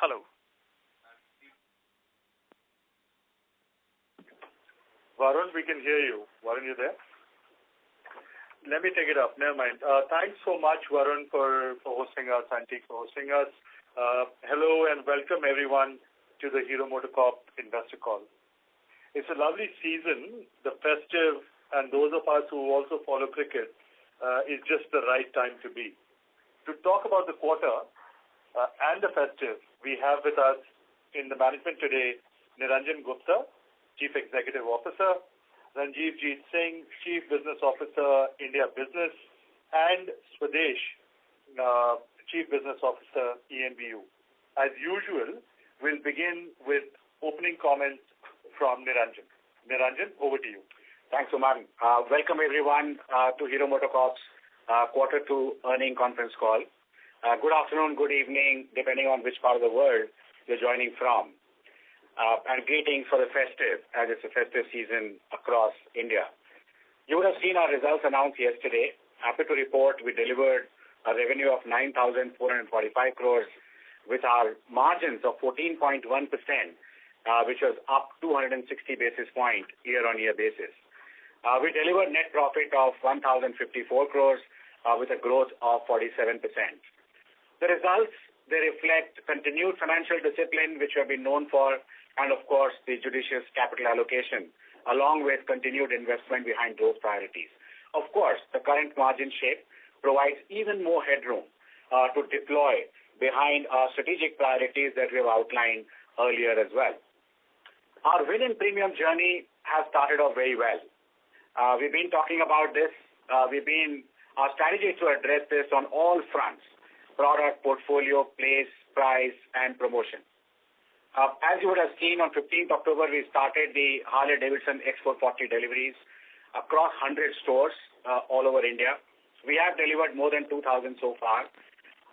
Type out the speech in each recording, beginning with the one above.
Hello. Varun, we can hear you. Varun, you there? Let me take it up. Never mind. Thanks so much, Varun, for hosting us, Antique, for hosting us. Hello and welcome everyone to the Hero Moto Corp investor call. It's a lovely season, the festive, and those of us who also follow cricket, is just the right time to be. To talk about the quarter and the festive, we have with us in the management today Niranjan Gupta, Chief Executive Officer, Ranjeev Jeet Singh, Chief Business Officer, India Business, and Swadesh, Chief Business Officer, ENBU. As usual, we'll begin with opening comments from Niranjan. Niranjan, over to you. Thanks, Umar. Welcome everyone to Hero Moto Corp's Quarter 2 earning conference call. Good afternoon, good evening, depending on which part of the world you're joining from. And greetings for the festive, as it's a festive season across India. You would have seen our results announced yesterday. Happy to report we delivered a revenue of 9,445 crores with our margins of 14.1%, which was up 260 basis points year-on-year basis. We delivered net profit of 1,054 crores with a growth of 47%. The results, they reflect continued financial discipline, which we have been known for, and of course, the judicious capital allocation, along with continued investment behind growth priorities. Of course, the current margin shape provides even more headroom to deploy behind our strategic priorities that we have outlined earlier as well. Our win in premium journey has started off very well. We've been talking about this. Our strategy is to address this on all fronts: product, portfolio, place, price, and promotion. As you would have seen, on 15th October, we started the Harley-Davidson X440 deliveries across 100 stores all over India. We have delivered more than 2,000 so far.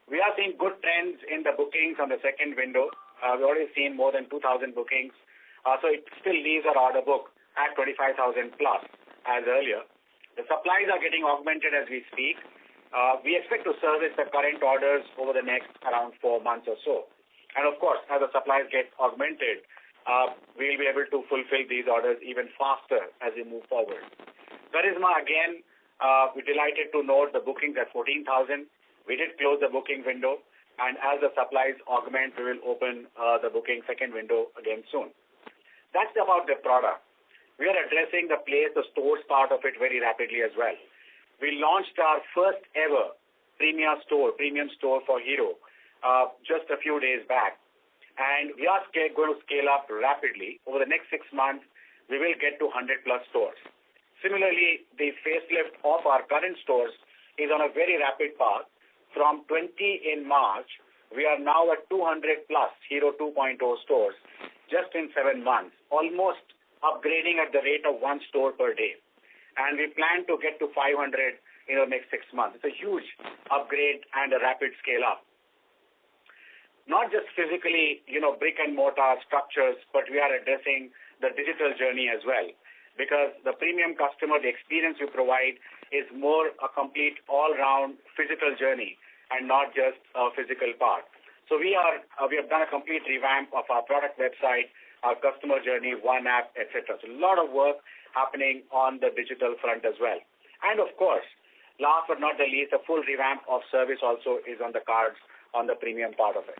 We are seeing good trends in the bookings on the second window. We've already seen more than 2,000 bookings. So it still leaves our order book at 25,000 plus as earlier. The supplies are getting augmented as we speak. We expect to service the current orders over the next around 4 months or so. And of course, as the supplies get augmented, we'll be able to fulfill these orders even faster as we move forward. Charisma, again, we're delighted to note the bookings at 14,000. We did close the booking window, and as the supplies augment, we will open the booking second window again soon. That's about the product. We are addressing the place, the stores part of it very rapidly as well. We launched our first ever premium store for Hero just a few days back. And we are going to scale up rapidly. Over the next 6 months, we will get to 100 plus stores. Similarly, the facelift of our current stores is on a very rapid path. From 20 in March, we are now at 200 plus Hero 2.0 stores just in 7 months, almost upgrading at the rate of 1 store per day. And we plan to get to 500 in the next 6 months. It's a huge upgrade and a rapid scale up. Not just physically, brick and mortar structures, but we are addressing the digital journey as well. Because the premium customer, the experience we provide is more a complete all-round physical journey and not just a physical part. So we have done a complete revamp of our product website, our customer journey, one app, etc. So a lot of work happening on the digital front as well. And of course, last but not the least, a full revamp of service also is on the cards on the premium part of it.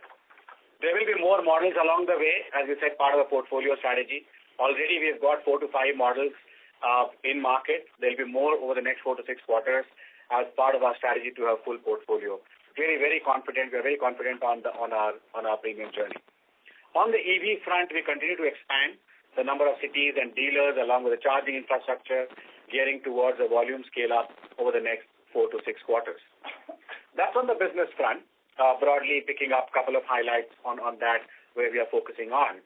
There will be more models along the way, as we said, part of the portfolio strategy. Already we've got 4 to 5 models in market. There will be more over the next 4 to 6 quarters as part of our strategy to have full portfolio. Very, very confident. We are very confident on our premium journey. On the EV front, we continue to expand the number of cities and dealers along with the charging infrastructure, gearing towards a volume scale up over the next 4 to 6 quarters. That's on the business front. Broadly picking up a couple of highlights on that where we are focusing on.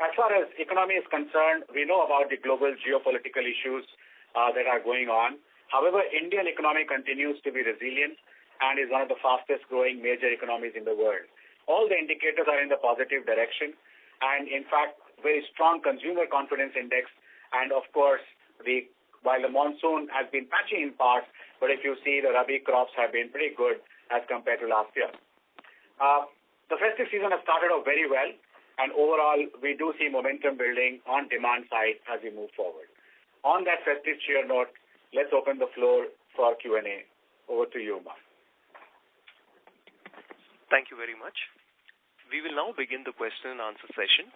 As far as economy is concerned, we know about the global geopolitical issues that are going on. However, Indian economy continues to be resilient and is one of the fastest growing major economies in the world. All the indicators are in the positive direction, and in fact, very strong consumer confidence index. And of course, while the monsoon has been patchy in parts, but if you see the Rabi crops have been pretty good as compared to last year. The festive season has started off very well, and overall, we do see momentum building on demand side as we move forward. On that festive cheer note, let's open the floor for Q&A. Over to you, Mark. Thank you very much. We will now begin the question and answer session.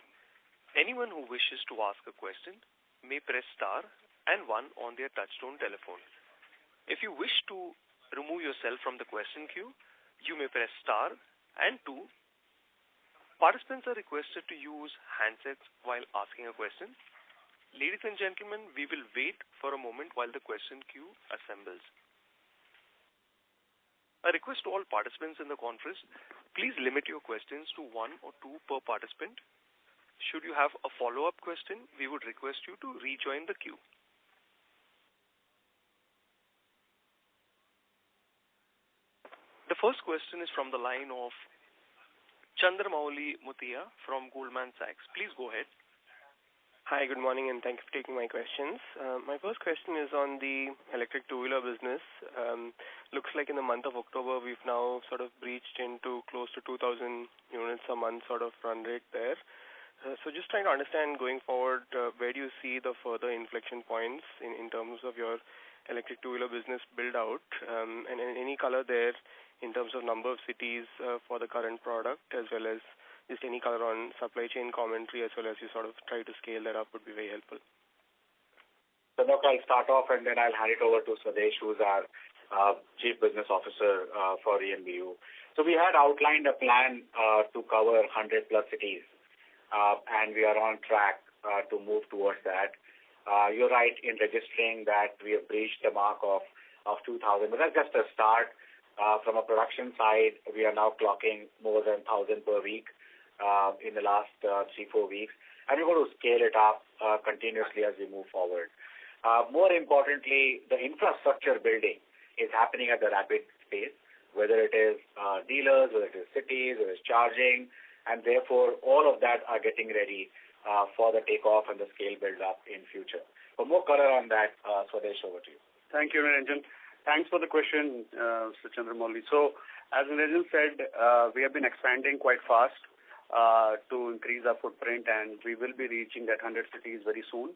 Anyone who wishes to ask a question may press star and 1 on their touchtone telephone. If you wish to remove yourself from the question queue, you may press star and 2. Participants are requested to use handsets while asking a question. Ladies and gentlemen, we will wait for a moment while the question queue assembles. A request to all participants in the conference, please limit your questions to 1 or 2 per participant. Should you have a follow-up question, we would request you to rejoin the queue. The first question is from the line of Chandramouli Muthiah from Goldman Sachs. Please go ahead. Hi, good morning, and thank you for taking my questions. My first question is on the electric two-wheeler business. Looks like in the month of October, we've now sort of breached into close to 2,000 units a month sort of run rate there. So just trying to understand going forward, where do you see the further inflection points in terms of your electric two-wheeler business build out, and any color there in terms of number of cities for the current product, as well as just any color on supply chain commentary, as well as you sort of try to scale that up would be very helpful. So look, I'll start off and then I'll hand it over to Swadesh, who's our Chief Business Officer for EMBU. So we had outlined a plan to cover 100 plus cities, and we are on track to move towards that. You're right in registering that we have breached the mark of 2,000, but that's just a start. From a production side, we are now clocking more than 1,000 per week in the last 3-4 weeks, and we're going to scale it up continuously as we move forward. More importantly, the infrastructure building is happening at a rapid pace, whether it is dealers, whether it is cities, whether it's charging, and therefore all of that are getting ready for the takeoff and the scale build up in future. For more color on that, Swadesh, over to you. Thank you, Niranjan. Thanks for the question, Mr. Chandramouli. So, as Niranjan said, we have been expanding quite fast to increase our footprint, and we will be reaching that 100 cities very soon.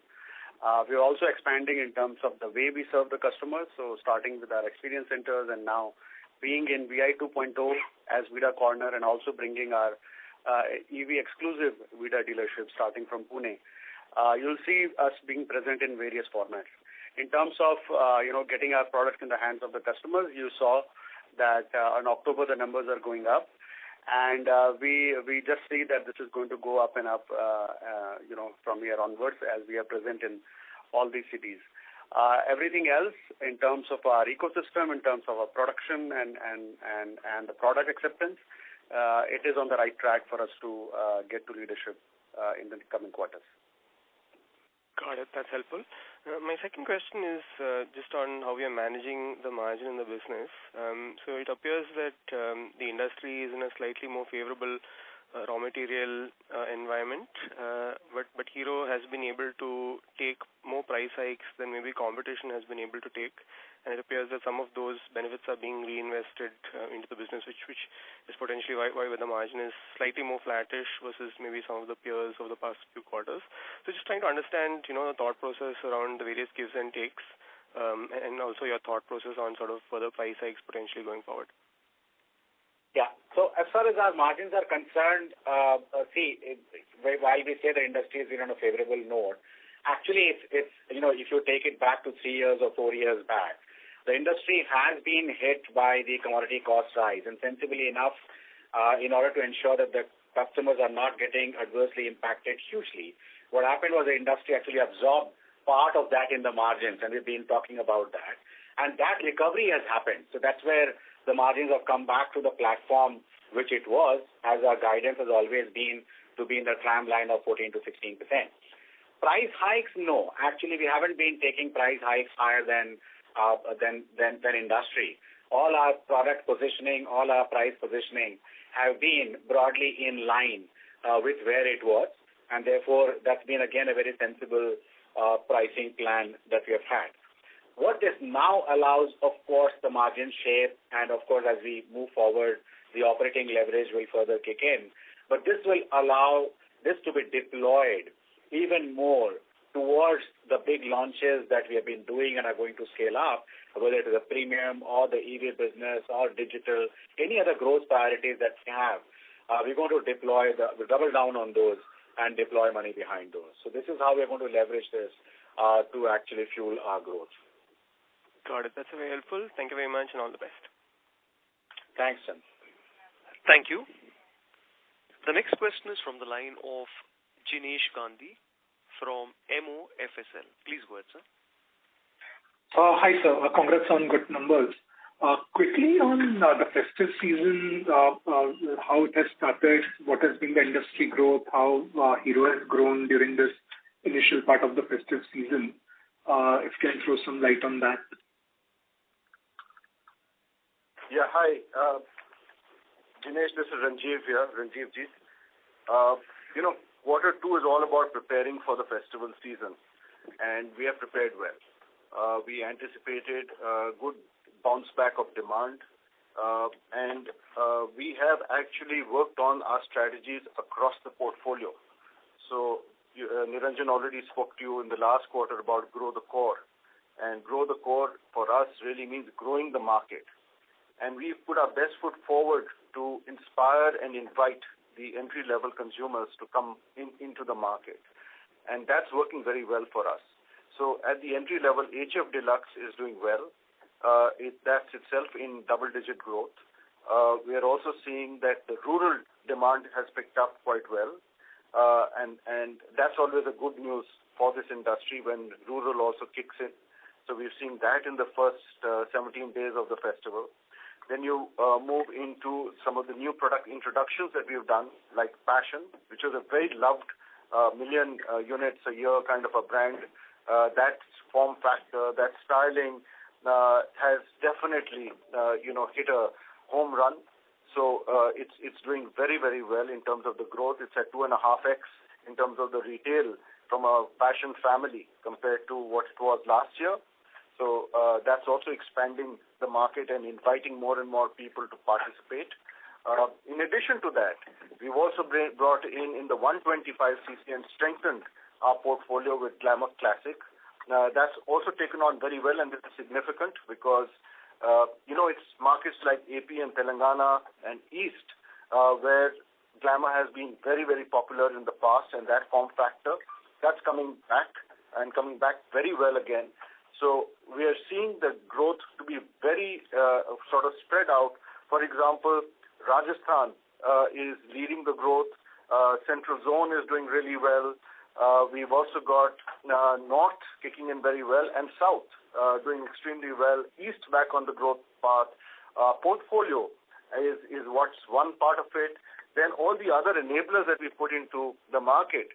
We are also expanding in terms of the way we serve the customers, so starting with our experience centers and now being in VI 2.0 as VIDA Corner, and also bringing our EV exclusive VIDA dealership starting from Pune. You'll see us being present in various formats. In terms of getting our products in the hands of the customers, you saw that in October the numbers are going up, and we just see that this is going to go up and up from here onwards as we are present in all these cities. Everything else in terms of our ecosystem, in terms of our production and the product acceptance, it is on the right track for us to get to leadership in the coming quarters. Got it. That's helpful. My second question is just on how we are managing the margin in the business. So it appears that the industry is in a slightly more favorable raw material environment, but Hero has been able to take more price hikes than maybe competition has been able to take, and it appears that some of those benefits are being reinvested into the business, which is potentially why the margin is slightly more flattish versus maybe some of the peers over the past few quarters. So just trying to understand, the thought process around the various gives and takes, and also your thought process on sort of further price hikes potentially going forward. Yeah. So as far as our margins are concerned, while we say the industry has been on a favorable note, actually it's if you take it back to 3 years or 4 years back, the industry has been hit by the commodity cost rise, and sensibly enough, in order to ensure that the customers are not getting adversely impacted hugely, what happened was the industry actually absorbed part of that in the margins, and we've been talking about that. And that recovery has happened. So that's where the margins have come back to the platform which it was, as our guidance has always been to be in the tram line of 14 to 16%. Price hikes, no. Actually, we haven't been taking price hikes higher than industry. All our product positioning, all our price positioning have been broadly in line with where it was, and therefore that's been again a very sensible pricing plan that we have had. What this now allows, of course, the margin shape, and of course as we move forward the operating leverage will further kick in. But this will allow this to be deployed even more towards the big launches that we have been doing and are going to scale up, whether it is a premium or the EV business or digital, any other growth priorities that we have. We're going to double down on those and deploy money behind those. So this is how we're going to leverage this to actually fuel our growth. Got it. That's very helpful. Thank you very much and all the best. Thanks, Chan. Thank you. The next question is from the line of Jinesh Gandhi from MOFSL. Please go ahead, sir. Hi, sir. Congrats on good numbers. Quickly on the festive season, how it has started, what has been the industry growth, how Hero has grown during this initial part of the festive season. If you can throw some light on that. Yeah, hi. Jinesh, this is Ranjiv here, Ranjiv Ji. Quarter 2 is all about preparing for the festival season, and we have prepared well. We anticipated a good bounce back of demand, and we have actually worked on our strategies across the portfolio. So Niranjan already spoke to you in the last quarter about grow the core, and grow the core for us really means growing the market. And we've put our best foot forward to inspire and invite the entry-level consumers to come into the market. And that's working very well for us. So at the entry level, HF Deluxe is doing well. That's itself in double-digit growth. We are also seeing that the rural demand has picked up quite well. And that's always a good news for this industry when rural also kicks in. So we've seen that in the first 17 days of the festival. Then you move into some of the new product introductions that we've done, like Passion, which is a very loved million units a year kind of a brand. That form factor, that styling has definitely, hit a home run. So it's doing very, very well in terms of the growth. It's at 2.5x in terms of the retail from a Passion family compared to what it was last year. So that's also expanding the market and inviting more and more people to participate. In addition to that, we've also brought in the 125cc and strengthened our portfolio with Glamour Classic. That's also taken on very well, and this is significant because, it's markets like AP and Telangana and East where Glamour has been very, very popular in the past, and that form factor, that's coming back and coming back very well again. So we are seeing the growth to be very sort of spread out. For example, Rajasthan is leading the growth. Central Zone is doing really well. We've also got North kicking in very well, and South doing extremely well. East back on the growth path. Portfolio is what's one part of it. Then all the other enablers that we put into the market,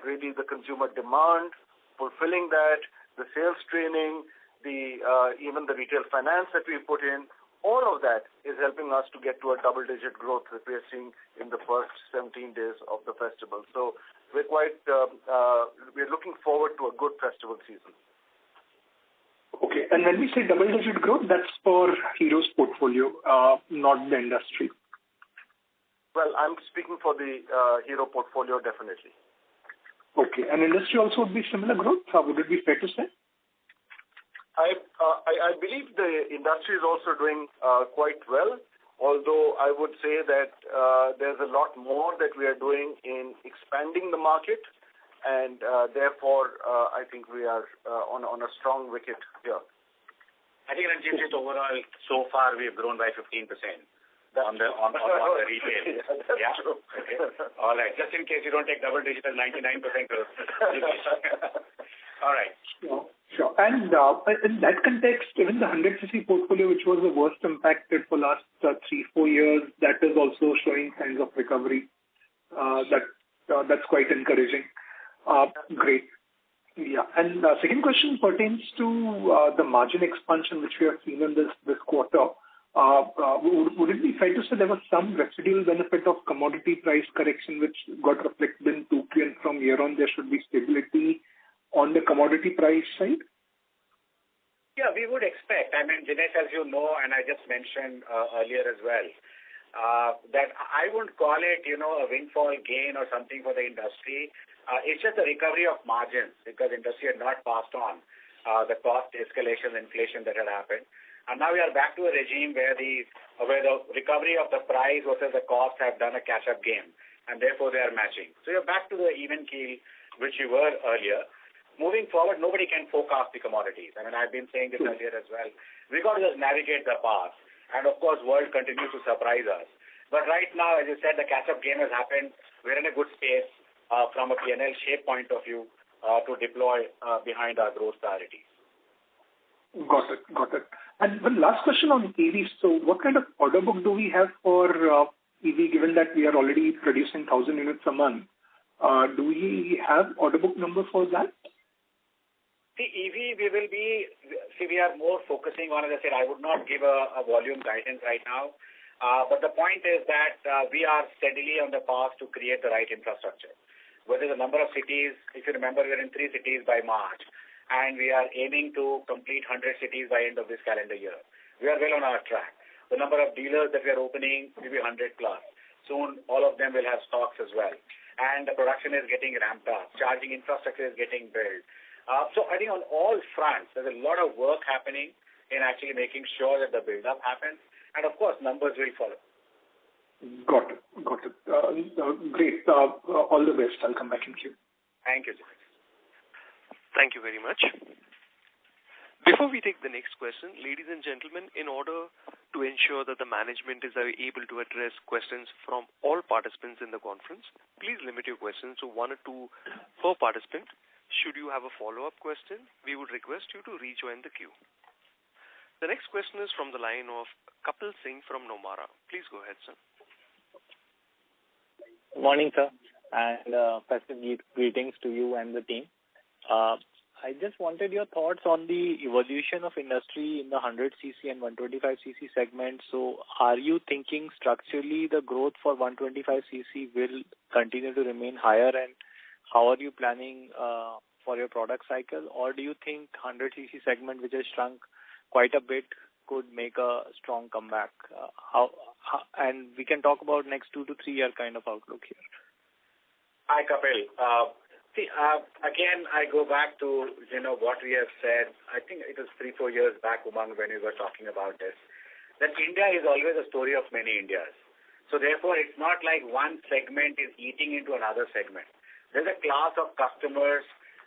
really the consumer demand, fulfilling that, the sales training, even the retail finance that we put in, all of that is helping us to get to a double-digit growth that we are seeing in the first 17 days of the festival. So we're looking forward to a good festival season. Okay, and when we say double-digit growth, that's for Hero's portfolio, not the industry. Well, I'm speaking for the Hero portfolio, definitely. Okay, and industry also would be similar growth? Would it be fair to say? I believe the industry is also doing quite well, although I would say that there's a lot more that we are doing in expanding the market, and therefore I think we are on a strong wicket here. I think, Ranjiv, just overall, so far we have grown by 15%. On the retail. That's true. Okay. All right. Just in case you don't take double digit as 99% growth. All right. Sure. And in that context, even the 100cc portfolio, which was the worst impacted for last 3-4 years, that is also showing signs of recovery. That's quite encouraging. Great. Yeah. And second question pertains to the margin expansion which we have seen in this quarter. Would it be fair to say there was some residual benefit of commodity price correction which got reflected in 2Q, and from here on there should be stability on the commodity price side? Yeah, we would expect. I mean, Jinesh, as you know, and I just mentioned earlier as well, that I wouldn't call it, a windfall gain or something for the industry. It's just a recovery of margins because industry had not passed on the cost escalation, inflation that had happened. And now we are back to a regime where the recovery of the price versus the cost have done a catch-up game, and therefore they are matching. So you're back to the even keel which you were earlier. Moving forward, nobody can forecast the commodities. I mean, I've been saying this earlier as well. We've got to just navigate the path. And of course, world continues to surprise us. But right now, as you said, the catch-up game has happened. We're in a good space from a P&L shape point of view to deploy behind our growth priorities. Got it. And one last question on EV. So what kind of order book do we have for EV, given that we are already producing 1,000 units a month? Do we have order book number for that? See, EV, we are more focusing on, as I said, I would not give a volume guidance right now. But the point is that we are steadily on the path to create the right infrastructure. Whether the number of cities, if you remember, we're in 3 cities by March, and we are aiming to complete 100 cities by end of this calendar year. We are well on our track. The number of dealers that we are opening will be 100 plus. Soon, all of them will have stocks as well. And the production is getting ramped up. Charging infrastructure is getting built. So I think on all fronts, there's a lot of work happening in actually making sure that the build-up happens. And of course, numbers will follow. Got it. Great. All the best. I'll come back in queue. Thank you, Jimmy. Thank you very much. Before we take the next question, ladies and gentlemen, in order to ensure that the management is able to address questions from all participants in the conference, please limit your questions to 1 or 2 per participant. Should you have a follow-up question, we would request you to rejoin the queue. The next question is from the line of Kapil Singh from Nomura. Please go ahead, sir. Morning, sir, and festive greetings to you and the team. I just wanted your thoughts on the evolution of industry in the 100cc and 125cc segment. So are you thinking structurally the growth for 125cc will continue to remain higher, and how are you planning for your product cycle? Or do you think 100cc segment, which has shrunk quite a bit, could make a strong comeback? And we can talk about next 2 to 3 year kind of outlook here. Hi, Kapil. Again, I go back to, what we have said. I think it was 3-4 years back, Umang, when we were talking about this, that India is always a story of many Indias. So therefore, it's not like one segment is eating into another segment. There's a class of customers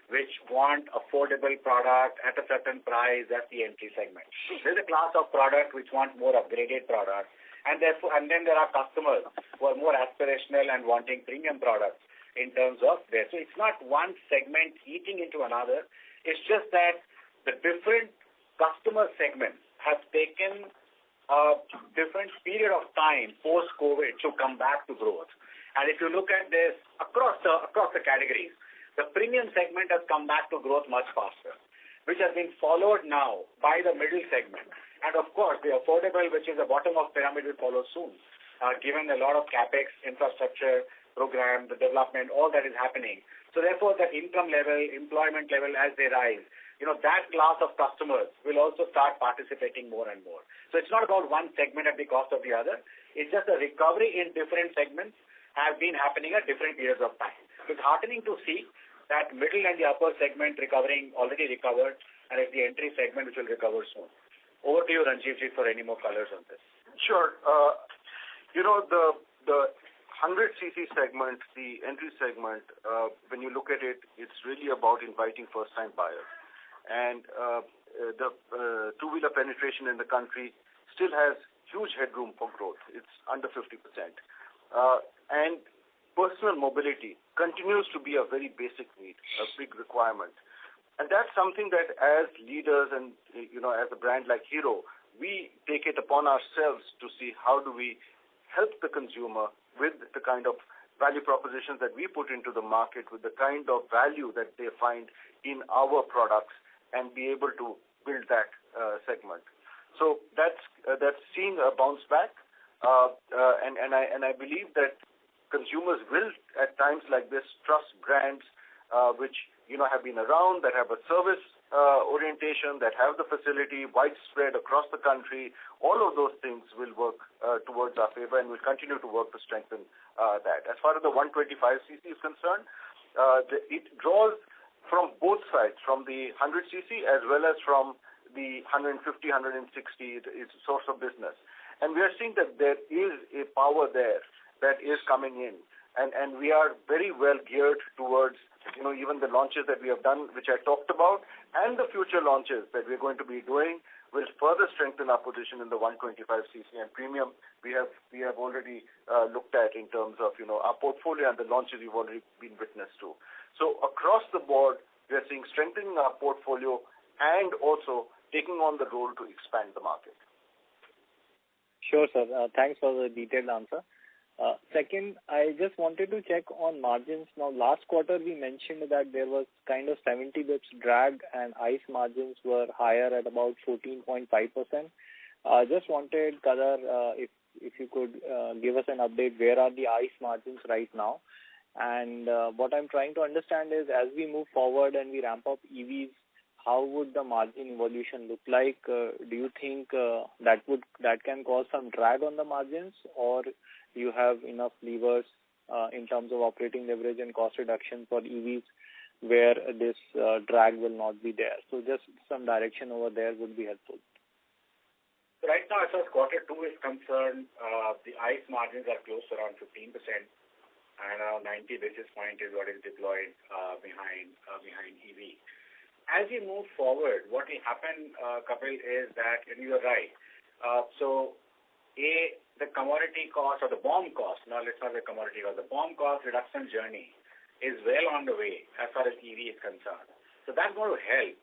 which want affordable product at a certain price. That's the entry segment. There's a class of product which want more upgraded product. And then there are customers who are more aspirational and wanting premium products in terms of this. So it's not one segment eating into another. It's just that the different customer segments have taken a different period of time post-COVID to come back to growth. And if you look at this across the categories, the premium segment has come back to growth much faster, which has been followed now by the middle segment. And of course, the affordable, which is the bottom of pyramid, will follow soon, given a lot of capex, infrastructure, program, the development, all that is happening. So therefore, the income level, employment level, as they rise, that class of customers will also start participating more and more. So it's not about one segment at the cost of the other. It's just a recovery in different segments have been happening at different periods of time. It's heartening to see that middle and the upper segment already recovered, and it's the entry segment which will recover soon. Over to you, Ranjivji, for any more colors on this. Sure. The 100cc segment, the entry segment, when you look at it, it's really about inviting first-time buyers. And the two-wheeler penetration in the country still has huge headroom for growth. It's under 50%. And personal mobility continues to be a very basic need, a big requirement. And that's something that as leaders and, as a brand like Hero, we take it upon ourselves to see how do we help the consumer with the kind of value propositions that we put into the market, with the kind of value that they find in our products, and be able to build that segment. So that's seeing a bounce back, and I believe that consumers will, at times like this, trust brands which have been around, that have a service orientation, that have the facility widespread across the country, all of those things will work towards our favor, and we'll continue to work to strengthen that. As far as the 125cc is concerned, it draws from both sides, from the 100cc as well as from the 150, 160, it's a source of business. And we are seeing that there is a power there that is coming in. And we are very well geared towards, even the launches that we have done, which I talked about, and the future launches that we're going to be doing will further strengthen our position in the 125cc and premium. We have already looked at in terms of, our portfolio and the launches you've already been witness to. So across the board, we are seeing strengthening our portfolio and also taking on the role to expand the market. Sure, sir. Thanks for the detailed answer. Second, I just wanted to check on margins. Now, last quarter we mentioned that there was kind of 70 bips drag and ICE margins were higher at about 14.5%. Just wanted, Kadar, if you could give us an update, where are the ICE margins right now? And what I'm trying to understand is, as we move forward and we ramp up EVs, how would the margin evolution look like? Do you think that can cause some drag on the margins, or you have enough levers in terms of operating leverage and cost reduction for EVs where this drag will not be there? So just some direction over there would be helpful. Right now, as far as quarter 2 is concerned, the ICE margins are close to around 15%, and around 90 basis point is what is deployed behind EV. As you move forward, what will happen, Kapil, is that, and you are right, the commodity cost or the BOM cost, now let's not say commodity cost, the BOM cost reduction journey is well on the way as far as EV is concerned. So that's going to help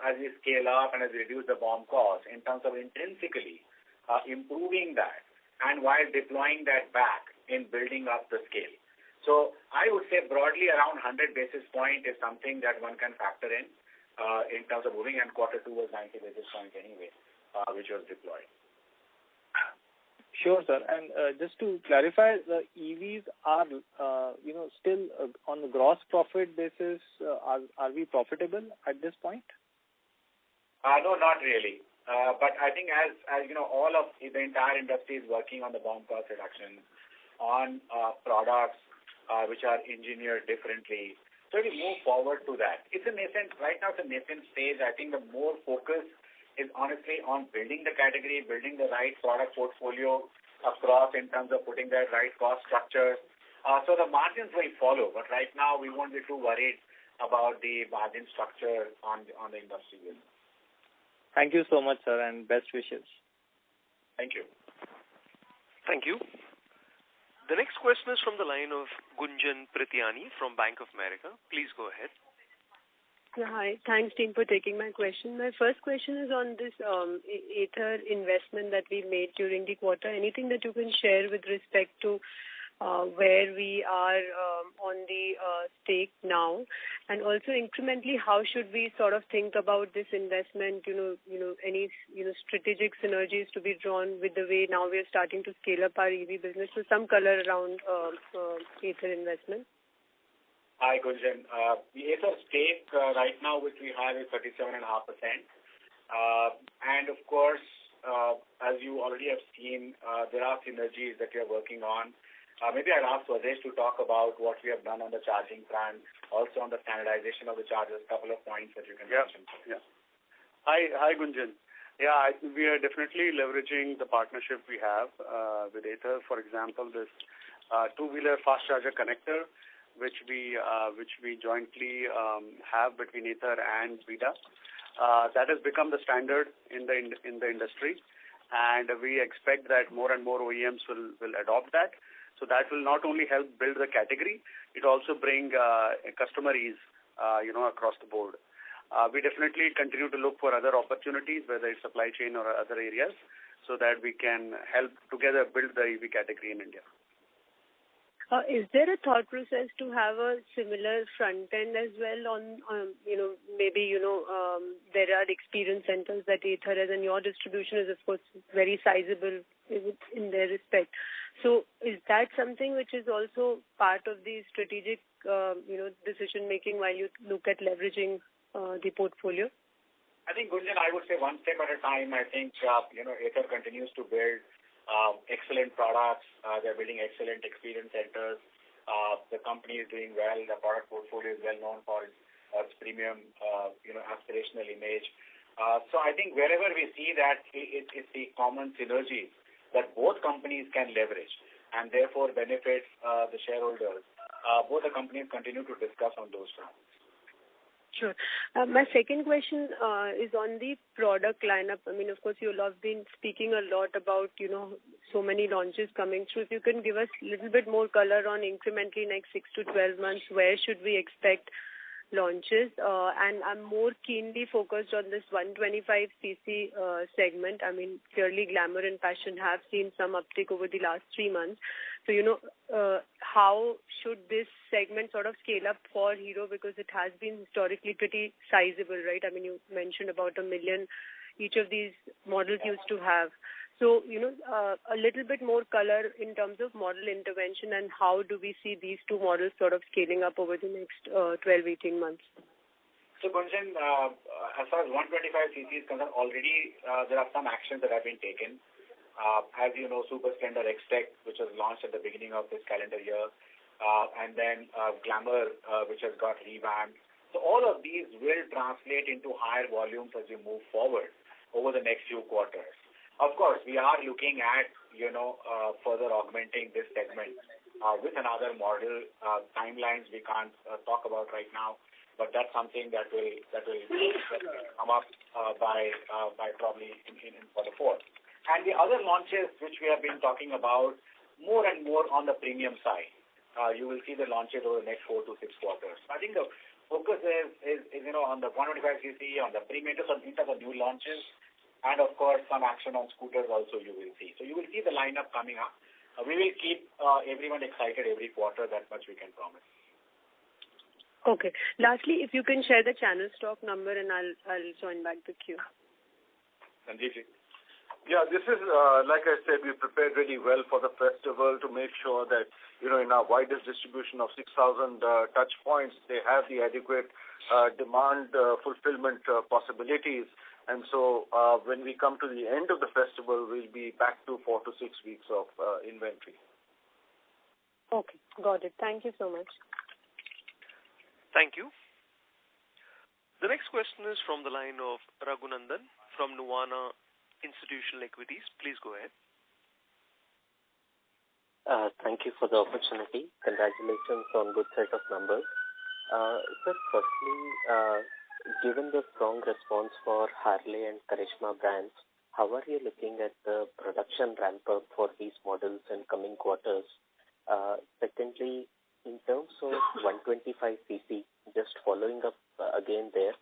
as we scale up and as we reduce the BOM cost in terms of intrinsically improving that, and while deploying that back in building up the scale. So I would say broadly around 100 basis point is something that one can factor in terms of moving, and quarter 2 was 90 basis point anyway, which was deployed. Sure, sir. And just to clarify, the EVs are, still on the gross profit basis, are we profitable at this point? No, not really. But I think as all of the entire industry is working on the BOM cost reduction, on products which are engineered differently. So we move forward to that. It's a nascent, right now it's a nascent stage. I think the more focus is honestly on building the category, building the right product portfolio across in terms of putting the right cost structure. So the margins will follow, but right now we won't be too worried about the margin structure on the industry business. Thank you so much, sir, and best wishes. Thank you. Thank you. The next question is from the line of Gunjan Prithyani from Bank of America. Please go ahead. Yeah, hi. Thanks, team, for taking my question. My first question is on this Ather investment that we made during the quarter. Anything that you can share with respect to where we are on the stake now, and also incrementally, how should we sort of think about this investment? Any strategic synergies to be drawn with the way now we are starting to scale up our EV business. So some color around Ather investment. Hi, Gunjan. The Ather stake right now, which we have, is 37.5%. And of course, as you already have seen, there are synergies that we are working on. Maybe I'll ask Swadesh to talk about what we have done on the charging front, also on the standardization of the chargers, a couple of points that you can mention. Yeah. Hi, Gunjan. Yeah, we are definitely leveraging the partnership we have with Ather. For example, this two-wheeler fast charger connector, which we jointly have between Ather and VIDA. That has become the standard in the industry, and we expect that more and more OEMs will adopt that. So that will not only help build the category, it also bring customer ease, across the board. We definitely continue to look for other opportunities, whether it's supply chain or other areas, so that we can help together build the EV category in India. Is there a thought process to have a similar front end as well on there are experience centers that Ather has, and your distribution is of course very sizable in their respect. So is that something which is also part of the strategic decision making while you look at leveraging the portfolio? I think, Gunjan, I would say one step at a time. I think, Ather continues to build excellent products. They're building excellent experience centers. The company is doing well. The product portfolio is well known for its premium, aspirational image. So I think wherever we see that it's the common synergy that both companies can leverage and therefore benefit the shareholders, both the companies continue to discuss on those fronts. Sure. My second question is on the product lineup. I mean, of course, you all have been speaking a lot about, so many launches coming through. If you can give us a little bit more color on incrementally next 6 to 12 months, where should we expect launches? And I'm more keenly focused on this 125cc segment. I mean, clearly Glamour and Passion have seen some uptick over the last 3 months. So, how should this segment sort of scale up for Hero, because it has been historically pretty sizable, right? I mean, you mentioned about 1 million each of these models used to have. So, a little bit more color in terms of model intervention and how do we see these two models sort of scaling up over the next 12-18 months? So, Gunjan, as far as 125cc is concerned, already there are some actions that have been taken. As you know, Super Splendor X-Tech, which was launched at the beginning of this calendar year, and then Glamour, which has got revamped. So all of these will translate into higher volumes as we move forward over the next few quarters. Of course, we are looking at, further augmenting this segment with another model. Timelines we can't talk about right now, but that's something that will come up by probably in quarter 4. And the other launches which we have been talking about more and more on the premium side. You will see the launches over the next 4 to 6 quarters. I think the focus is on the 125cc, on the premium, in terms of new launches, and of course some action on scooters also you will see. So you will see the lineup coming up. We will keep everyone excited every quarter. That much we can promise. Okay. Lastly, if you can share the channel stock number, and I'll join back the queue. Sanjeev. Yeah, this is, like I said, we prepared really well for the festival to make sure that, in our widest distribution of 6,000 touch points, they have the adequate demand fulfillment possibilities. And so when we come to the end of the festival, we'll be back to 4 to 6 weeks of inventory. Okay, got it. Thank you so much. Thank you. The next question is from the line of Raghunandan from Nuvama Institutional Equities. Please go ahead. Thank you for the opportunity. Congratulations on good set of numbers. Sir, firstly, given the strong response for Harley and Karishma brands, how are you looking at the production ramp-up for these models in coming quarters? Secondly, in terms of 125cc, just following up again there,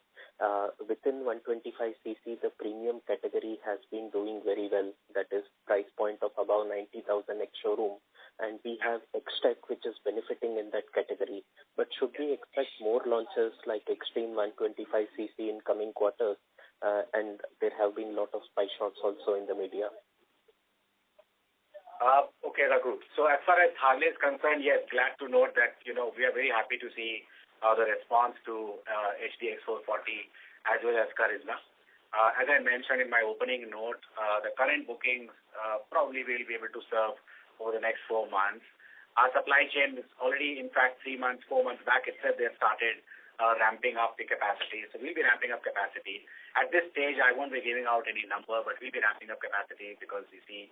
within 125cc, the premium category has been doing very well. That is price point of about 90,000 ex-showroom. And we have X-Tech, which is benefiting in that category. But should we expect more launches like Extreme 125cc in coming quarters? And there have been a lot of spy shots also in the media. Okay, Raghu. So as far as Harley is concerned, yes, glad to note that, we are very happy to see the response to HDX 440 as well as Karizma. As I mentioned in my opening note, the current bookings probably will be able to serve over the next 4 months. Our supply chain is already, in fact, 4 months back, it said they have started ramping up the capacity. So we'll be ramping up capacity. At this stage, I won't be giving out any number, but we'll be ramping up capacity because we see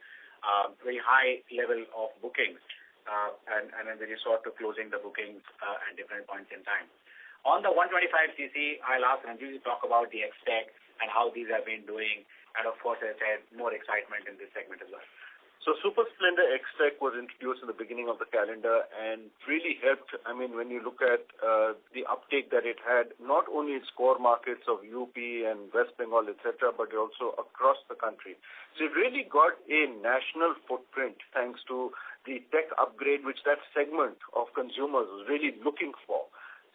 very high level of bookings. And then we resort to closing the bookings at different points in time. On the 125cc, I'll ask Ranjit to talk about the X-Tech and how these have been doing. And of course, as I said, more excitement in this segment as well. So Super Splendor X-Tech was introduced in the beginning of the calendar and really helped. I mean, when you look at the uptake that it had, not only its core markets of UP and West Bengal, etc., but also across the country. So it really got a national footprint thanks to the tech upgrade, which that segment of consumers was really looking for.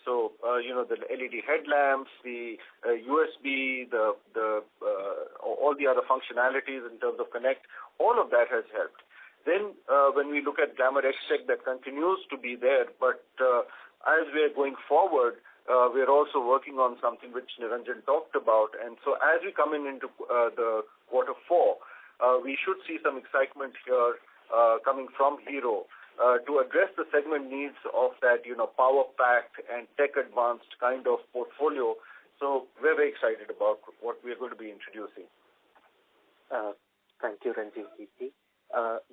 So, the LED headlamps, the USB, all the other functionalities in terms of Connect, all of that has helped. Then, when we look at Glamour X-Tech, that continues to be there, but as we're going forward, we're also working on something which Niranjan talked about. And so as we come into the quarter 4, we should see some excitement here coming from Hero to address the segment needs of that, power-packed and tech-advanced kind of portfolio. So we're very excited about what we're going to be introducing. Thank you, Ranjiv Ji.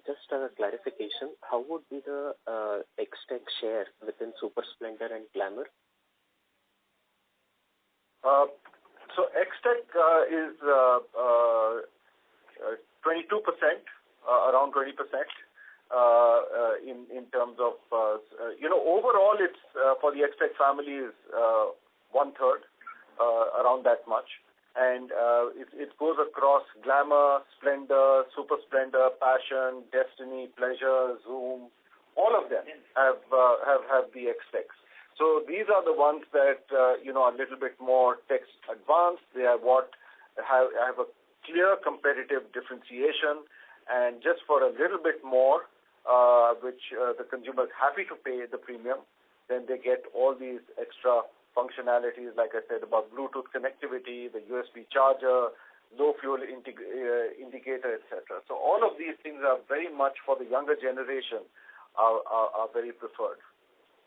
Just a clarification, how would be the X-Tech share within Super Splendor and Glamour? So X-Tech is 22%, around 20%, in terms of, overall it's for the X-Tech family is 1/3, around that much. And it goes across Glamour, Splendor, Super Splendor, Passion, Destiny, Pleasure, Zoom. All of them have the X-Techs. So these are the ones that are a little bit more tech advanced. They are have a clear competitive differentiation, and just for a little bit more, which the consumer is happy to pay the premium, then they get all these extra functionalities, like I said, about Bluetooth connectivity, the USB charger, low fuel indicator, etc. So all of these things are very much for the younger generation are very preferred.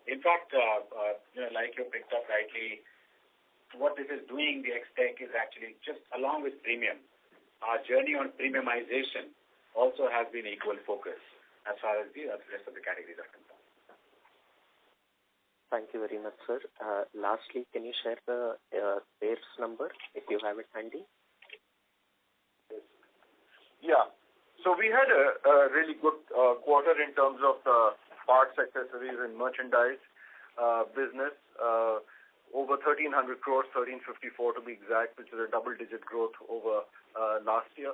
In fact, like you picked up rightly, what this is doing, the X-Tech is actually just along with premium. Our journey on premiumization also has been equal focus as far as the rest of the categories are concerned. Thank you very much, sir. Lastly, can you share the sales number if you have it handy? Yeah. So we had a really good quarter in terms of parts, accessories, and merchandise business. Over 1,300 crores, 1,354 to be exact, which is a double-digit growth over last year.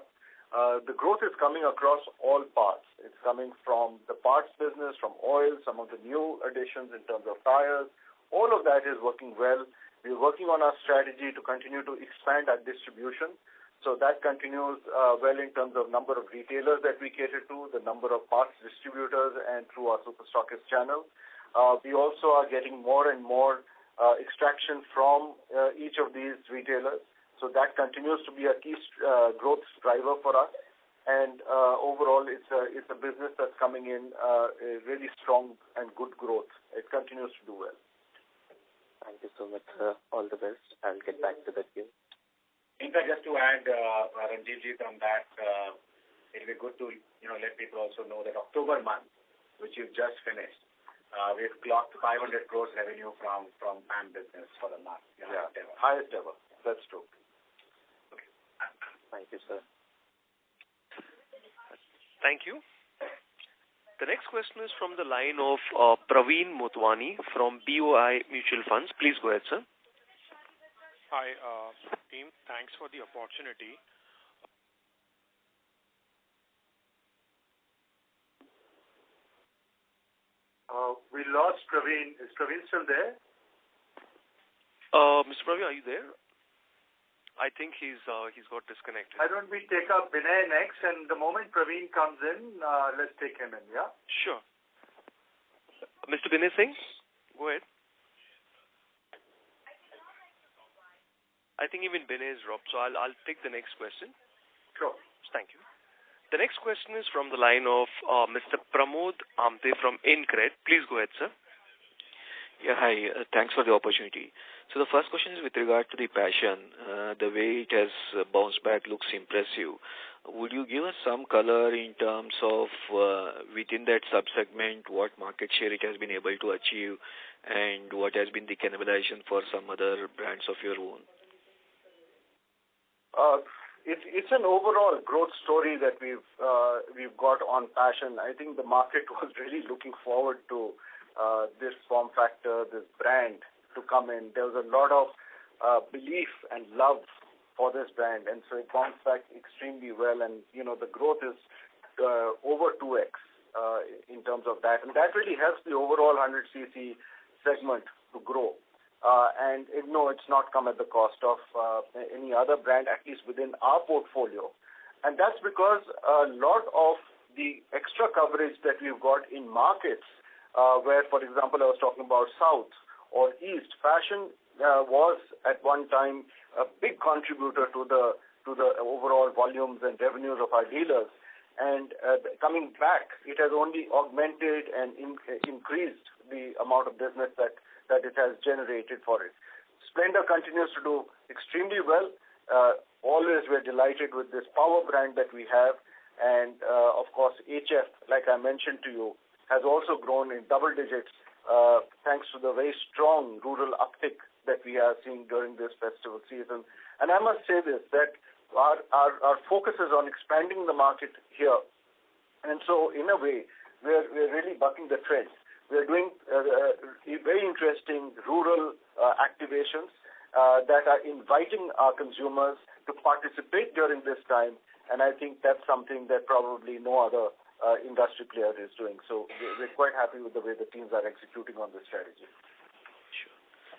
The growth is coming across all parts. It's coming from the parts business, from oil, some of the new additions in terms of tires. All of that is working well. We're working on our strategy to continue to expand our distribution. So that continues well in terms of number of retailers that we cater to, the number of parts distributors, and through our super stockist channel. We also are getting more and more extraction from each of these retailers. So that continues to be a key growth driver for us. And overall, it's a business that's coming in a really strong and good growth. It continues to do well. Thank you so much, sir. All the best. I'll get back to the queue. In fact, just to add, Ranjivjit, on that, it'll be good to let people also know that October month, which you've just finished, we've clocked 500 crores revenue from PAM business for the month. Yeah, highest ever. That's true. Okay. Thank you, sir. Thank you. The next question is from the line of Praveen Motwani from BOI Mutual Funds. Please go ahead, sir. Hi, team. Thanks for the opportunity. We lost Praveen. Is Praveen still there? Mr. Praveen, are you there? I think he's got disconnected. Why don't we take up Binay next, and the moment Praveen comes in, let's take him in, yeah? Sure. Mr. Binay Singh, go ahead. I think even Binay is dropped, so I'll take the next question. Sure. Thank you. The next question is from the line of Mr. Pramod Amte from InCred. Please go ahead, sir. Yeah, hi. Thanks for the opportunity. So the first question is with regard to the Passion. The way it has bounced back looks impressive. Would you give us some color in terms of within that subsegment, what market share it has been able to achieve, and what has been the cannibalization for some other brands of your own? It's an overall growth story that we've got on Passion. I think the market was really looking forward to this form factor, this brand to come in. There was a lot of belief and love for this brand, and so it bounced back extremely well. And the growth is over 2x in terms of that, and that really helps the overall 100cc segment to grow. And it's not come at the cost of any other brand, at least within our portfolio. And that's because a lot of the extra coverage that we've got in markets where, for example, I was talking about South or East, Passion was at one time a big contributor to the overall volumes and revenues of our dealers. And coming back, it has only augmented and increased the amount of business that it has generated for it. Splendor continues to do extremely well. Always we're delighted with this power brand that we have. And, of course, HF, like I mentioned to you, has also grown in double digits thanks to the very strong rural uptick that we are seeing during this festival season. And I must say this, that our focus is on expanding the market here. And so, in a way, we're really bucking the trend. We're doing very interesting rural activations that are inviting our consumers to participate during this time. And I think that's something that probably no other industry player is doing. So we're quite happy with the way the teams are executing on this strategy. Sure.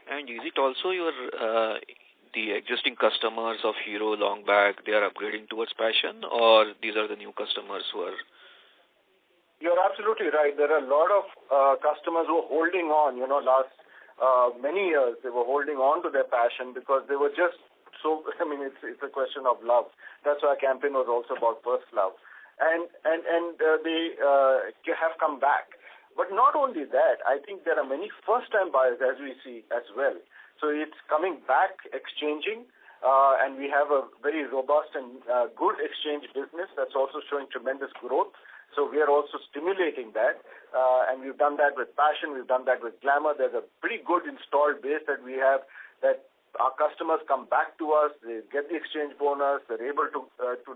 And is it also your the existing customers of Hero long back, they are upgrading towards Passion, or these are the new customers who are? You're absolutely right. There are a lot of customers who are holding on. Last many years they were holding on to their Passion because they were just so. I mean, it's a question of love. That's why our campaign was also about first love, and they have come back. But not only that, I think there are many first-time buyers, as we see as well. So it's coming back, exchanging, and we have a very robust and good exchange business that's also showing tremendous growth. So we are also stimulating that, and we've done that with Passion, we've done that with Glamour. There's a pretty good installed base that we have, that our customers come back to us, they get the exchange bonus, they're able to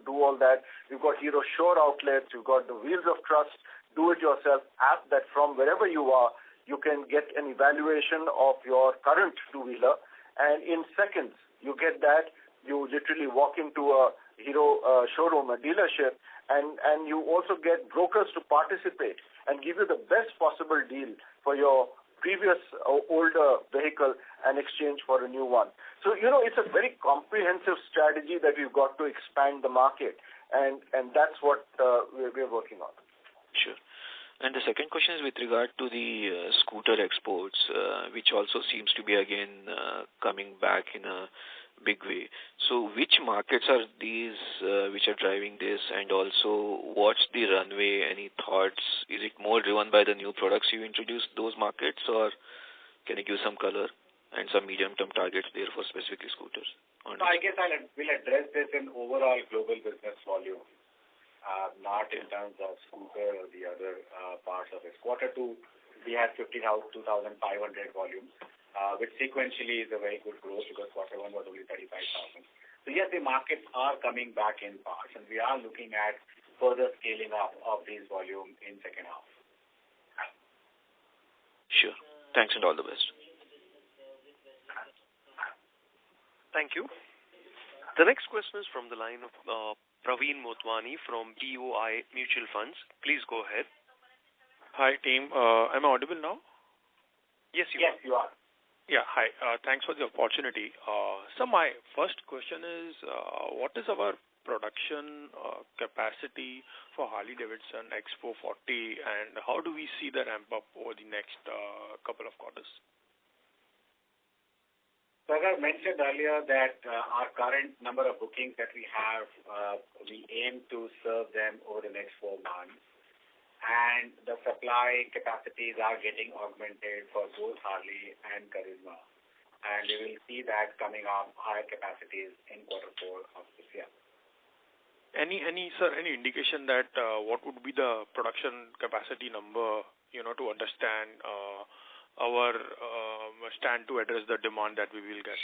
do all that. We've got Hero Shore outlets, we've got the Wheels of Trust do-it-yourself app that from wherever you are, you can get an evaluation of your current two-wheeler, and in seconds you get that. You literally walk into a Hero showroom, a dealership, and you also get brokers to participate and give you the best possible deal for your previous older vehicle and exchange for a new one. So, it's a very comprehensive strategy that we've got to expand the market, and that's what we're working on. Sure. And the second question is with regard to the scooter exports, which also seems to be again coming back in a big way. So which markets are these which are driving this, and also what's the runway? Any thoughts? Is it more driven by the new products you introduced those markets, or can you give some color and some medium-term targets there for specifically scooters? So I guess we'll address this in overall global business volume. Not in terms of scooter or the other parts of it. Quarter 2, we had 2,500 volumes, which sequentially is a very good growth because quarter 1 was only 35,000. So yes, the markets are coming back in parts, and we are looking at further scaling up of these volume in second half. Sure. Thanks and all the best. Thank you. The next question is from the line of Praveen Motwani from BOI Mutual Funds. Please go ahead. Hi, team. Am I audible now? Yes, you are. Yeah, hi. Thanks for the opportunity. So my first question is, what is our production capacity for Harley-Davidson X440, and how do we see the ramp up over the next couple of quarters? So as I mentioned earlier that our current number of bookings that we have, we aim to serve them over the next 4 months. And the supply capacities are getting augmented for both Harley and Karizma. And we will see that coming up higher capacities in quarter 4 of this year. Any indication that what would be the production capacity number, to understand our stand to address the demand that we will get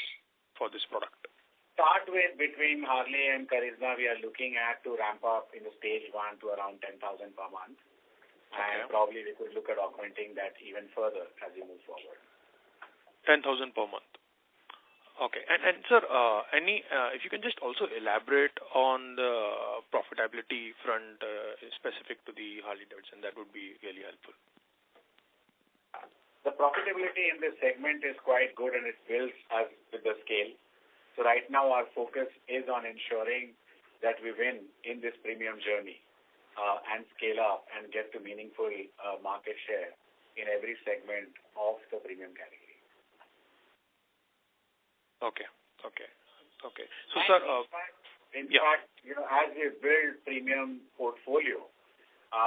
for this product? Start with between Harley and Karizma, we are looking at to ramp up in the stage 1 to around 10,000 per month. And probably we could look at augmenting that even further as we move forward. 10,000 per month. Okay. And sir, if you can just also elaborate on the profitability front specific to the Harley-Davidson, that would be really helpful. The profitability in this segment is quite good, and it builds us with the scale. So right now our focus is on ensuring that we win in this premium journey and scale up and get to meaningful market share in every segment of the premium category. Okay. So, sir, in fact, as we build premium portfolio,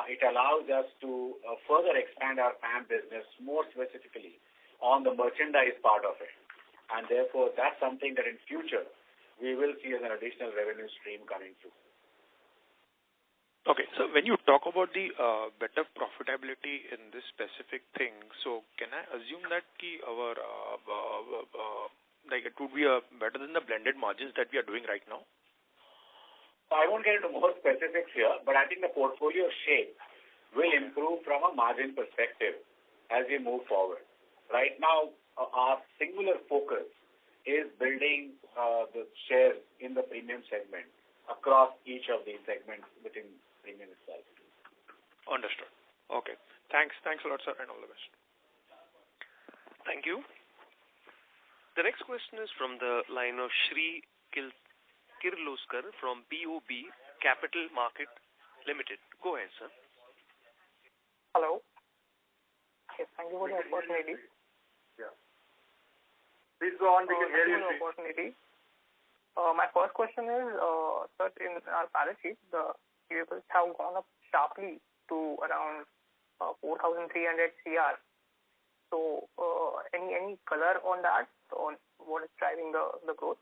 it allows us to further expand our PAM business more specifically on the merchandise part of it. And therefore, that's something that in future we will see as an additional revenue stream coming through. Okay, so when you talk about the better profitability in this specific thing, so can I assume that our it would be better than the blended margins that we are doing right now? I won't get into more specifics here, but I think the portfolio shape will improve from a margin perspective as we move forward. Right now, our singular focus is building the shares in the premium segment across each of these segments within premium itself. Understood. Okay. Thanks a lot, sir, and all the best. Thank you. The next question is from the line of Shri Kirloskar from BOB Capital Market Limited. Go ahead, sir. Hello. Yes, thank you for the opportunity. Yeah. Please go on. We can hear you. Thank you for the opportunity. My first question is, sir, in our balance sheet, the receivables have gone up sharply to around 4,300 CR. So, any color on that, on what is driving the growth?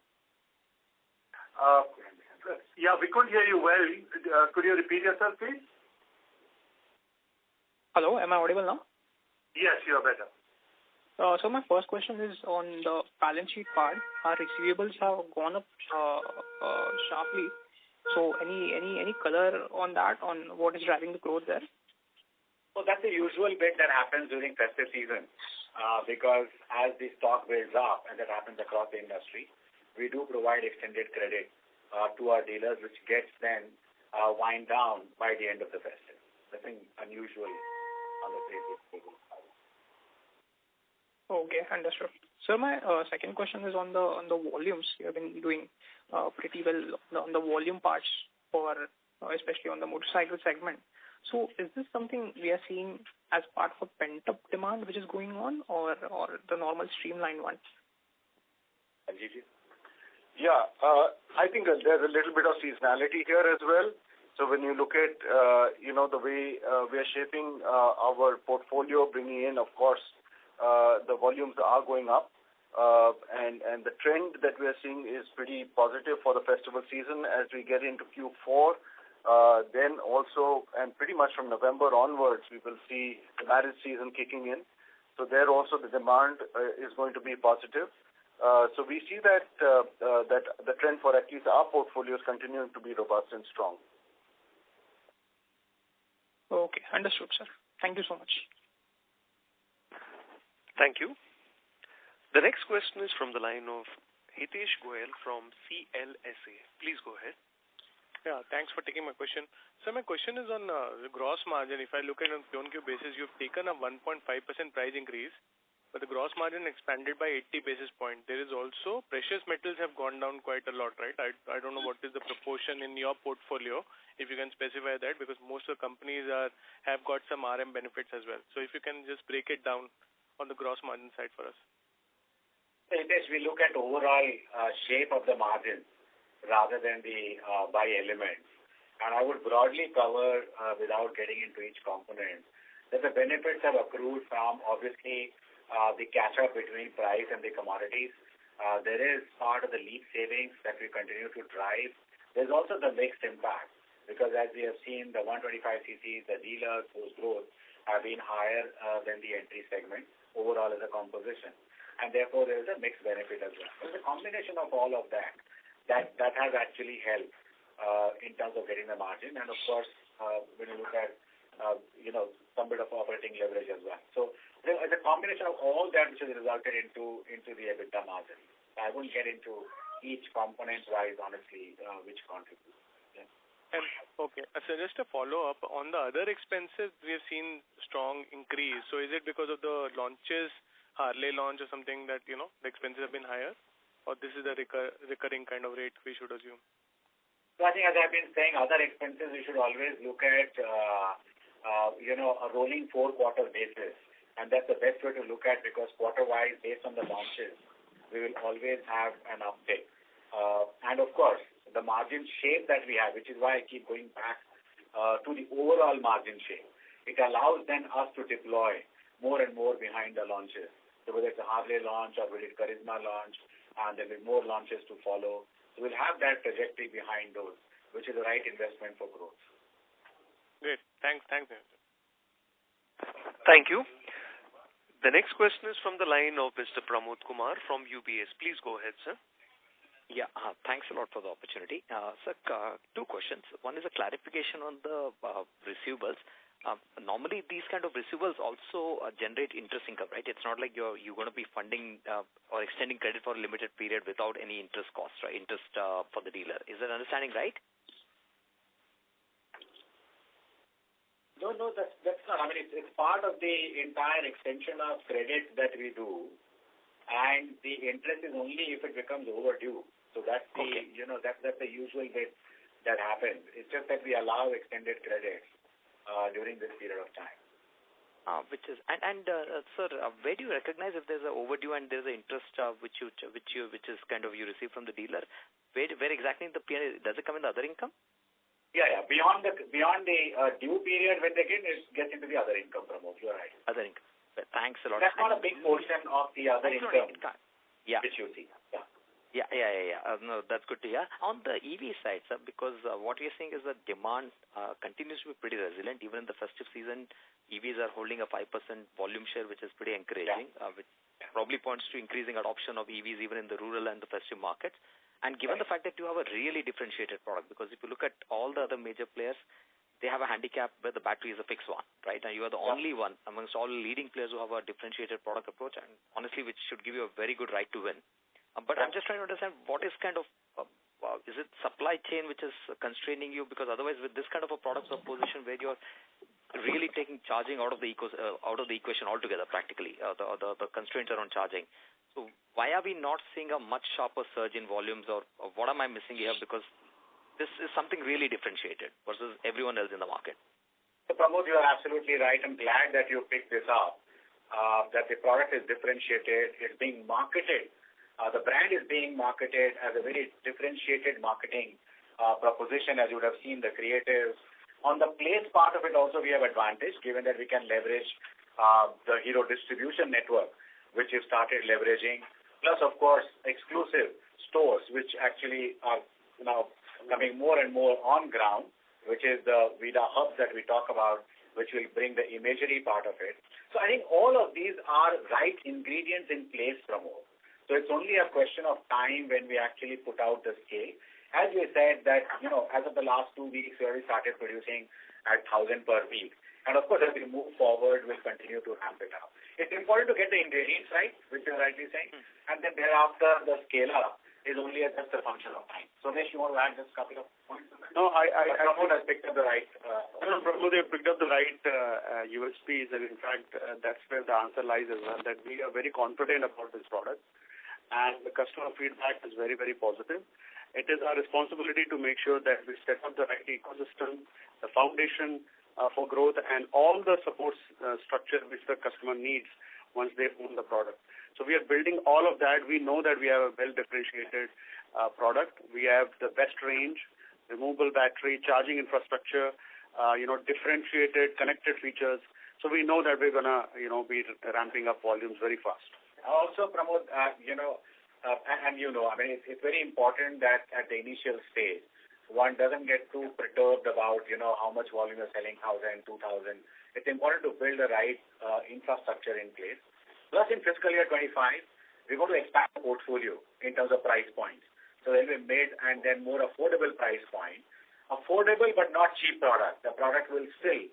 Yeah, we couldn't hear you well. Could you repeat yourself, please? Hello, am I audible now? Yes, you are better. So my first question is on the balance sheet part. Our receivables have gone up sharply. So any color on that, on what is driving the growth there? Well, that's the usual bit that happens during festive season, because as the stock builds up, and that happens across the industry, we do provide extended credit to our dealers, which gets then wind down by the end of the festive. Nothing unusual on the table. Okay, understood. Sir, my second question is on the volumes. You have been doing pretty well on the volume parts for especially on the motorcycle segment. So is this something we are seeing as part of a pent-up demand which is going on, or the normal streamlined one? Yeah, I think there's a little bit of seasonality here as well. So when you look at the way we are shaping our portfolio, bringing in, of course, the volumes are going up, and the trend that we are seeing is pretty positive for the festival season as we get into Q4. Then also, and pretty much from November onwards, we will see the marriage season kicking in. So there also the demand is going to be positive. So we see that the trend for at least our portfolio is continuing to be robust and strong. Okay, understood, sir. Thank you so much. Thank you. The next question is from the line of Hitesh Goel from CLSA. Please go ahead. Yeah, thanks for taking my question. So my question is on the gross margin. If I look at it on Q-on-Q basis, you've taken a 1.5% price increase, but the gross margin expanded by 80 basis points. There is also precious metals have gone down quite a lot, right? I don't know what is the proportion in your portfolio, if you can specify that, because most of the companies have got some RM benefits as well. So if you can just break it down on the gross margin side for us. Hitesh, we look at overall shape of the margin rather than the by elements. And I would broadly cover, without getting into each component, that the benefits have accrued from, obviously, the catch-up between price and the commodities. There is part of the LEAP savings that we continue to drive. There's also the mixed impact, because as we have seen, the 125cc, the dealers, whose growth have been higher than the entry segment overall as a composition. And therefore, there is a mixed benefit as well. So the combination of all of that has actually helped in terms of getting the margin. And of course, when you look at, some bit of operating leverage as well. So there is a combination of all that which has resulted into the EBITDA margin. I won't get into each component-wise, honestly, which contributes. Yeah. And okay, so just a follow-up on the other expenses, we have seen strong increase. So is it because of the launches, Harley launch or something that, the expenses have been higher? Or this is the recurring kind of rate we should assume? So I think, as I've been saying, other expenses we should always look at, a rolling 4-quarter basis. And that's the best way to look at, because quarter-wise, based on the launches, we will always have an uptick. And of course, the margin shape that we have, which is why I keep going back to the overall margin shape. It allows then us to deploy more and more behind the launches. So whether it's a Harley launch or whether it's Charisma launch, and there will be more launches to follow. So we'll have that trajectory behind those, which is the right investment for growth. Great. Thanks. Thank you. The next question is from the line of Mr. Pramod Kumar from UBS. Please go ahead, sir. Yeah, thanks a lot for the opportunity. Sir, two questions. One is a clarification on the receivables. Normally, these kind of receivables also generate interest income, right? It's not like you're going to be funding or extending credit for a limited period without any interest cost, right? Interest for the dealer. Is that understanding right? No, that's not. I mean, it's part of the entire extension of credit that we do, and the interest is only if it becomes overdue. So that's the, that's the usual bit that happens. It's just that we allow extended credit during this period of time. Sir, where do you recognize if there's an overdue and there's an interest which is kind of you receive from the dealer? Where exactly in the period does it come in the other income? Yeah. Beyond the due period when they get, it gets into the other income, Pramod. You're right. Other income. Thanks a lot. That's not a big portion of the other income. Yeah. Which you see. Yeah. No, that's good to hear. On the EV side, sir, because what we're seeing is that demand continues to be pretty resilient. Even in the festive season, EVs are holding a 5% volume share, which is pretty encouraging, which probably points to increasing adoption of EVs even in the rural and the festive markets. And given the fact that you have a really differentiated product, because if you look at all the other major players, they have a handicap where the battery is a fixed one, right? And you are the only one amongst all leading players who have a differentiated product approach, and honestly, which should give you a very good right to win. But I'm just trying to understand what is kind of, is it supply chain which is constraining you? Because otherwise, with this kind of a product proposition where you're really taking charging out of the equation altogether, practically, the constraints around charging. So why are we not seeing a much sharper surge in volumes, or what am I missing here? Because this is something really differentiated versus everyone else in the market. So Pramod, you are absolutely right. I'm glad that you picked this up, that the product is differentiated. It's being marketed. The brand is being marketed as a very differentiated marketing proposition, as you would have seen the creatives. On the place part of it also we have advantage, given that we can leverage the Hero distribution network, which we've started leveraging, plus of course exclusive stores, which actually are now coming more and more on ground, which is the VIDA hubs that we talk about, which will bring the imagery part of it. So I think all of these are right ingredients in place, Pramod. So it's only a question of time when we actually put out the scale. As we said that, as of the last 2 weeks, we already started producing at 1,000 per week. And of course, as we move forward, we'll continue to ramp it up. It's important to get the ingredients right, which you're rightly saying. And then thereafter, the scale up is only just a function of time. So, Mesh, you want to add just a couple of points on that? No, Pramod has picked up the right. Pramod, you picked up the right USPs, and in fact, that's where the answer lies as well, that we are very confident about this product. And the customer feedback is very, very positive. It is our responsibility to make sure that we set up the right ecosystem, the foundation for growth, and all the support structure which the customer needs once they own the product. So we are building all of that. We know that we have a well-differentiated product. We have the best range, removable battery, charging infrastructure, differentiated, connected features. So we know that we're going to, be ramping up volumes very fast. Also, Pramod, I mean, it's very important that at the initial stage, one doesn't get too perturbed about, how much volume you're selling, 1,000, 2,000. It's important to build the right infrastructure in place. Plus, in fiscal year 25, we're going to expand the portfolio in terms of price points. So there'll be mid and then more affordable price point. Affordable but not cheap product. The product will still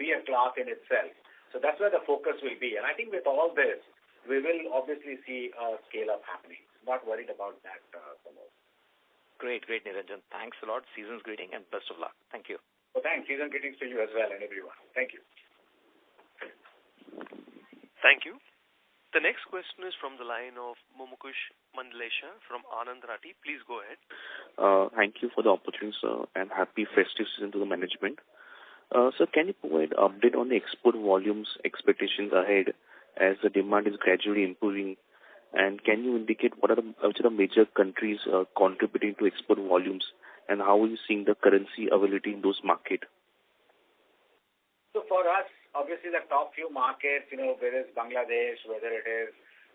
be a class in itself. So that's where the focus will be. And I think with all this, we will obviously see a scale-up happening. Not worried about that, Pramod. Great, Niranjan. Thanks a lot. Season's greeting and best of luck. Thank you. Well, thanks. Season greetings to you as well and everyone. Thank you. Thank you. The next question is from the line of Mumukush Mandlesha from Anand Rathi. Please go ahead. Thank you for the opportunity, sir, and happy festive season to the management. Sir, can you provide an update on the export volumes expectations ahead as the demand is gradually improving And can you indicate which are the major countries contributing to export volumes, and how are you seeing the currency availability in those markets? So for us, obviously the top few markets, whether it's Bangladesh, whether it is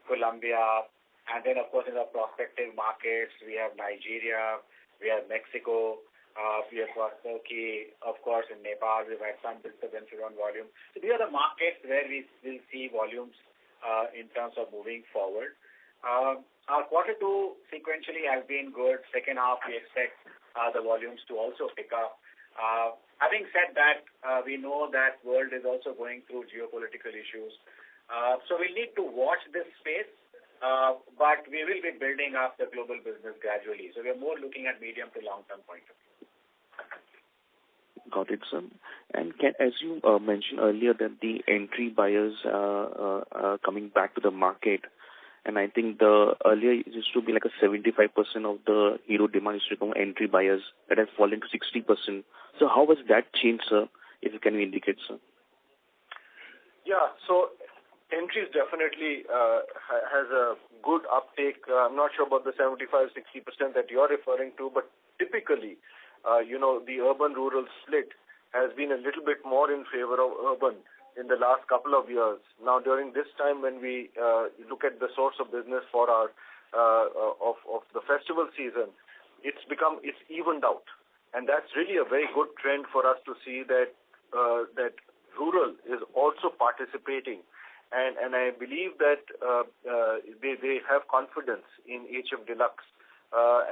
Colombia, and then of course in the prospective markets, we have Nigeria, we have Mexico, we have got Turkey, of course in Nepal, we've had some disturbance on volume. So these are the markets where we will see volumes in terms of moving forward. Our quarter 2 sequentially has been good. Second half, we expect the volumes to also pick up. Having said that, we know that world is also going through geopolitical issues. So we need to watch this space, but we will be building up the global business gradually. So we are more looking at medium to long-term point of view. Got it, sir. And as you mentioned earlier that the entry buyers are coming back to the market, and I think earlier it used to be like a 75% of the Hero demand used to come entry buyers, that has fallen to 60%. So how has that changed, sir? If you can indicate, sir. Yeah, so entries definitely has a good uptake. I'm not sure about the 75-60% that you're referring to, but typically, the urban-rural split has been a little bit more in favor of urban in the last couple of years. Now, during this time, when we look at the source of business for our of the festival season, it's evened out, and that's really a very good trend for us to see that rural is also participating, and I believe that they have confidence in HF Deluxe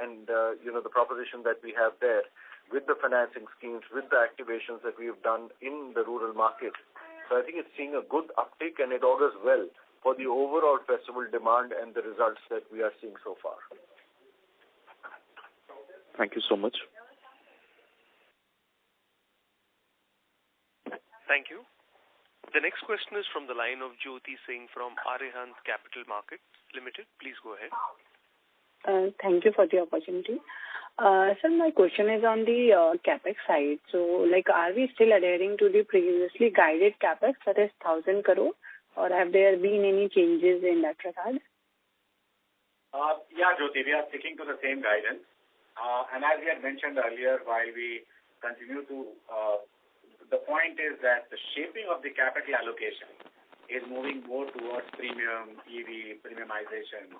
and the proposition that we have there with the financing schemes, with the activations that we've done in the rural market. So I think it's seeing a good uptick, and it augurs well for the overall festival demand and the results that we are seeing so far. Thank you so much. Thank you. The next question is from the line of Jyoti Singh from Arihant Capital Markets Limited. Please go ahead. Thank you for the opportunity. Sir, my question is on the capex side. So, are we still adhering to the previously guided capex, that is 1,000 crore, or have there been any changes in that regard? Yeah, Jyoti, we are sticking to the same guidance. And as we had mentioned earlier, while we continue to, the point is that the shaping of the capital allocation is moving more towards premium, EV, premiumization,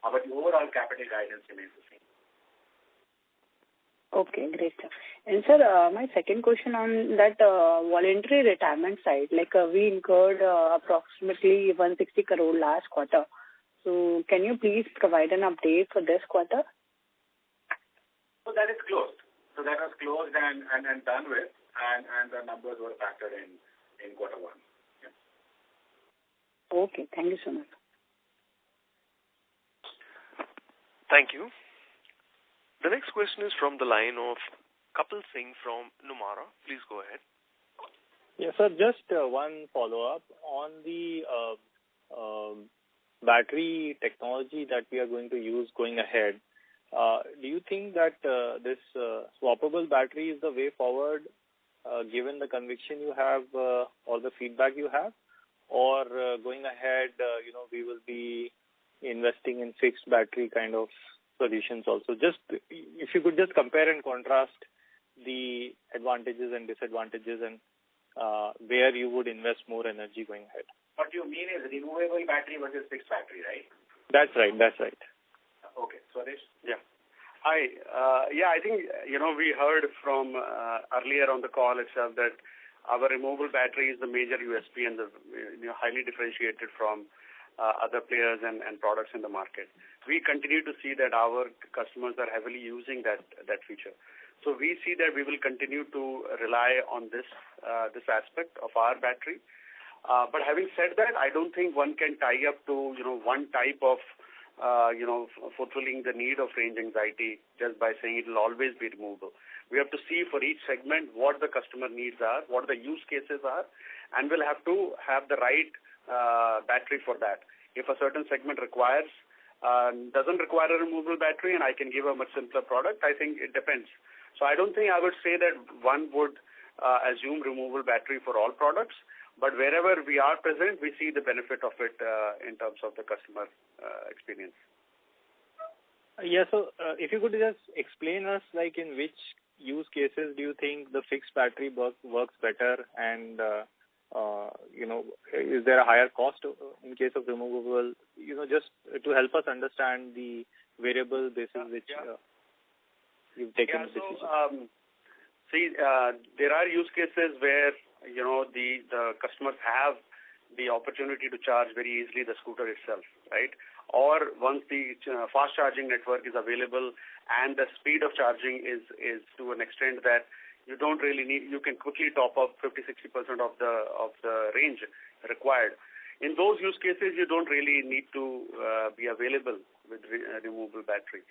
but the overall capital guidance remains the same. Okay, great. And sir, my second question on that voluntary retirement side, we incurred approximately 160 crore last quarter. So can you please provide an update for this quarter? So that is closed. So that was closed and done with, and the numbers were factored in quarter 1. Yeah. Okay, thank you so much. Thank you. The next question is from the line of Kapil Singh from Nomura. Please go ahead. Yes, sir. Just one follow-up on the battery technology that we are going to use going ahead. Do you think that this swappable battery is the way forward, given the conviction you have or the feedback you have, or going ahead, we will be investing in fixed battery kind of solutions also? Just if you could just compare and contrast the advantages and disadvantages and where you would invest more energy going ahead. What you mean is removable battery versus fixed battery, right? That's right. Okay, Swadesh? Yeah. Hi. I think, we heard from earlier on the call itself that our removable battery is the major USP and the highly differentiated from other players and products in the market. We continue to see that our customers are heavily using that feature. So we see that we will continue to rely on this aspect of our battery. But having said that, I don't think one can tie up to one type of fulfilling the need of range anxiety just by saying it will always be removable. We have to see for each segment what the customer needs are, what the use cases are, and we'll have to have the right battery for that. If a certain segment doesn't require a removable battery and I can give a much simpler product, I think it depends. So I don't think I would say that one would assume removable battery for all products, But wherever we are present, we see the benefit of it in terms of the customer experience. Yeah, so if you could just explain us, like in which use cases do you think the fixed battery works better, and is there a higher cost in case of removable? Just to help us understand the variable basis which you've taken the decision. There are use cases where the customers have the opportunity to charge very easily the scooter itself, right? Or once the fast charging network is available and the speed of charging is to an extent that you don't really need, you can quickly top up 50-60% of the range required. In those use cases, you don't really need to be available with removable battery.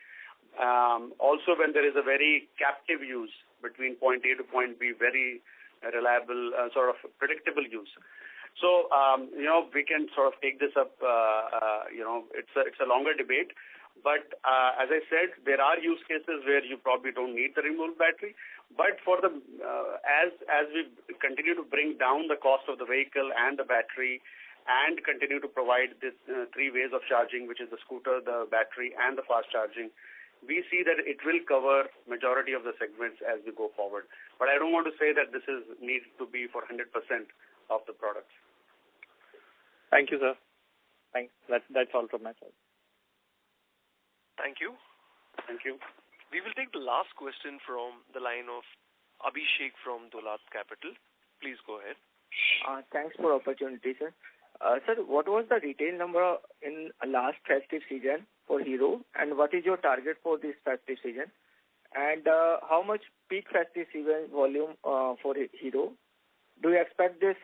Also, when there is a very captive use between point A to point B, very reliable, sort of predictable use. So, we can sort of take this up, it's a longer debate. But as I said, there are use cases where you probably don't need the removable battery. But for the as we continue to bring down the cost of the vehicle and the battery, and continue to provide this 3 ways of charging, which is the scooter, the battery, and the fast charging, we see that it will cover majority of the segments as we go forward. But I don't want to say that this needs to be for 100% of the products. Thank you, sir. Thanks. That's all from my side. Thank you. Thank you. We will take the last question from the line of Abhishek from Dolat Capital. Please go ahead. Thanks for the opportunity, sir. Sir, what was the retail number in last festive season for Hero, and what is your target for this festive season? And how much peak festive season volume for Hero? Do you expect this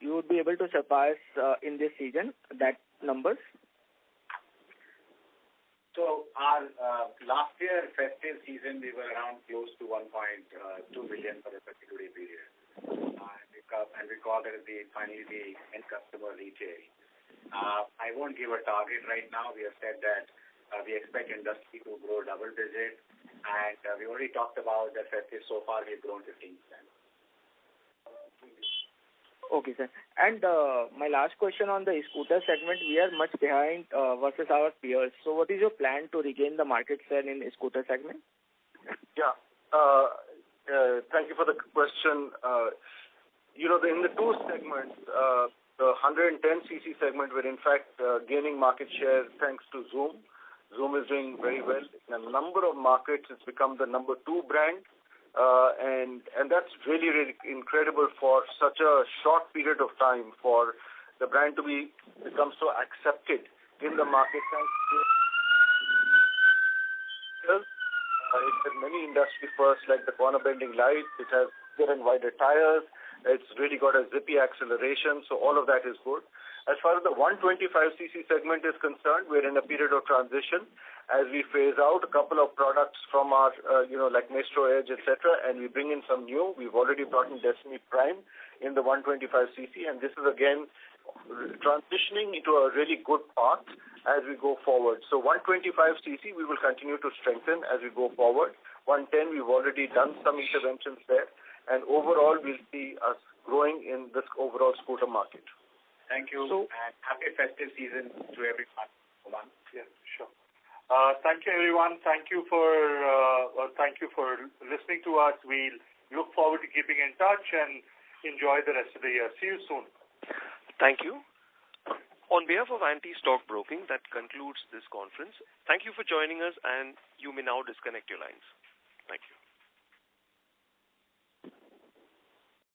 you would be able to surpass in this season, that numbers? So our last year festive season, we were around close to 1.2 billion for the 32-day period. And we call that finally the end customer retail. I won't give a target right now. We have said that we expect industry to grow double digit, and we already talked about that festive so far we've grown 15%. Okay, sir. And my last question on the scooter segment, we are much behind versus our peers. So what is your plan to regain the market share in the scooter segment? Yeah. Thank you for the question. In the two segments, the 110cc segment, we're in fact gaining market share thanks to Zoom. Zoom is doing very well. In a number of markets, it's become the number 2 brand. And that's really, really incredible for such a short period of time for the brand to become so accepted in the market. It has many industry firsts like the corner bending light. It has bigger and wider tires. It's really got a zippy acceleration. So all of that is good. As far as the 125cc segment is concerned, we're in a period of transition as we phase out a couple of products from our, like Maestro Edge, etc., and we bring in some new. We've already brought in Destiny Prime in the 125cc, and this is again transitioning into a really good path as we go forward. So 125cc, we will continue to strengthen as we go forward. 110, we've already done some interventions there, and overall, we'll see us growing in this overall scooter market. Thank you, and happy festive season to everyone. Yeah, sure. Thank you, everyone. Thank you for listening to us. We'll look forward to keeping in touch and enjoy the rest of the year. See you soon. Thank you. On behalf of Anti-Stock Broking, that concludes this conference. Thank you for joining us, and you may now disconnect your lines. Thank you.